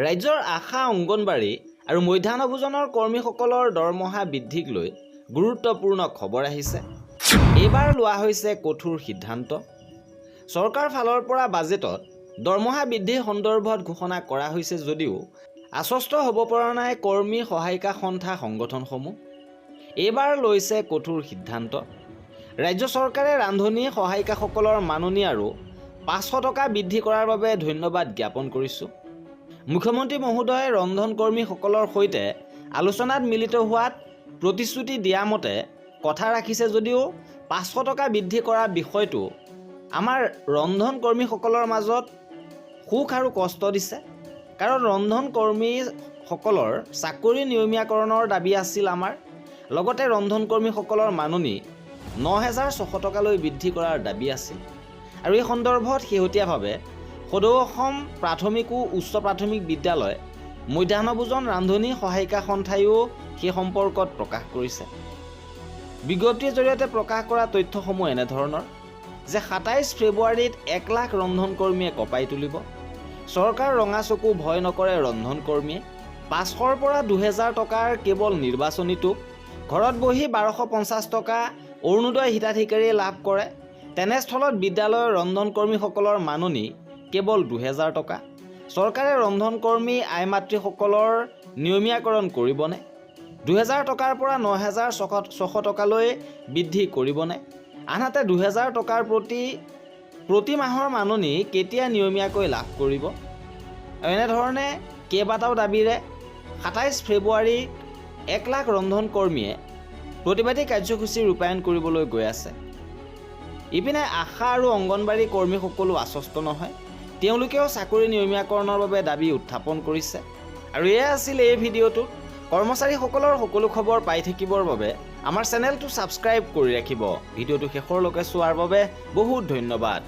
ৰাজ্যৰ আশা অংগনবাড়ী আৰু মধ্যাহ্ন ভোজনৰ কৰ্মীসকলৰ দৰমহা বৃদ্ধিক লৈ গুৰুত্বপূৰ্ণ খবৰ আহিছে। এইবাৰ লোৱা হৈছে কঠোৰ সিদ্ধান্ত। চৰকাৰ ফালৰ পৰা বাজেটত দৰমহা বৃদ্ধিৰ সন্দৰ্ভত ঘোষণা কৰা হৈছে যদিও আশ্বস্ত হ'ব পৰা নাই কৰ্মী সহায়িকা সন্থা সংগঠনসমূহ। এইবাৰ লৈছে কঠোৰ সিদ্ধান্ত। ৰাজ্য চৰকাৰে ৰান্ধনী সহায়িকাসকলৰ মাননি আৰু 500 টকা বৃদ্ধি কৰাৰ বাবে ধন্যবাদ জ্ঞাপন কৰিছোঁ। মুখ্যমন্ত্ৰী মহোদয়ে ৰন্ধন কৰ্মীসকলৰ সৈতে আলোচনাত মিলিত হোৱাত প্ৰতিশ্ৰুতি দিয়া মতে কথা ৰাখিছে যদিও 500 টকা বৃদ্ধি কৰা বিষয়টো আমাৰ ৰন্ধন কৰ্মীসকলৰ মাজত সুখ আৰু কষ্ট দিছে। কাৰণ ৰন্ধন কৰ্মীসকলৰ চাকৰি নিয়মীয়াকৰণৰ দাবী আছিল আমাৰ। লগতে ৰন্ধন কৰ্মীসকলৰ মাননি 9600 টকালৈ বৃদ্ধি কৰাৰ দাবী আছিল। আৰু এই সন্দৰ্ভত শেহতীয়াভাৱে সদৌ অসম প্ৰাথমিক ও উচ্চ প্ৰাথমিক বিদ্যালয় মধ্যাহ্ন ভোজন ৰান্ধনী সহায়িকা সন্থায়ো সেই সম্পৰ্কত প্ৰকাশ কৰিছে। বিজ্ঞপ্তিৰ জৰিয়তে প্ৰকাশ কৰা তথ্যসমূহ এনেধৰণৰ যে 27 ফেব্ৰুৱাৰীত 1 লাখ ৰন্ধন কৰ্মীয়ে কঁপাই তুলিব। চৰকাৰ ৰঙা চকু ভয় নকৰে ৰন্ধন কৰ্মীয়ে। 500ৰ পৰা 2000 টকাৰ কেৱল নিৰ্বাচনীটোক ঘৰত বহি 1250 টকা অৰুণোদয় হিতাধিকাৰীয়ে লাভ কৰে। তেনেস্থলত বিদ্যালয়ৰ ৰন্ধন কৰ্মীসকলৰ মাননি কেৱল 2000 টকা। চৰকাৰে ৰন্ধন কৰ্মী আই মাতৃসকলৰ নিয়মীয়াকৰণ কৰিবনে? 2000 টকাৰ পৰা 9600 টকালৈ বৃদ্ধি কৰিবনে? আনহাতে 2000 টকাৰ প্ৰতি মাহৰ মাননি কেতিয়া নিয়মীয়াকৈ লাভ কৰিব? এনেধৰণে কেইবাটাও দাবীৰে 27 ফেব্ৰুৱাৰী 1 লাখ ৰন্ধন কৰ্মীয়ে প্ৰতিবাদী কাৰ্যসূচী ৰূপায়ণ কৰিবলৈ গৈ আছে। ইপিনে আশা আৰু অংগনবাড়ী কৰ্মীসকলো আশ্বস্ত নহয়। তেওঁলোকেও চাকৰি নিয়মীয়াকৰণৰ বাবে দাবী উত্থাপন কৰিছে। আৰু এয়া আছিল এই ভিডিঅ'টোত। কৰ্মচাৰীসকলৰ সকলো খবৰ পাই থাকিবৰ বাবে আমাৰ চেনেলটো ছাবস্ক্ৰাইব কৰি ৰাখিব। ভিডিঅ'টো শেষৰলৈকে চোৱাৰ বাবে বহুত ধন্যবাদ।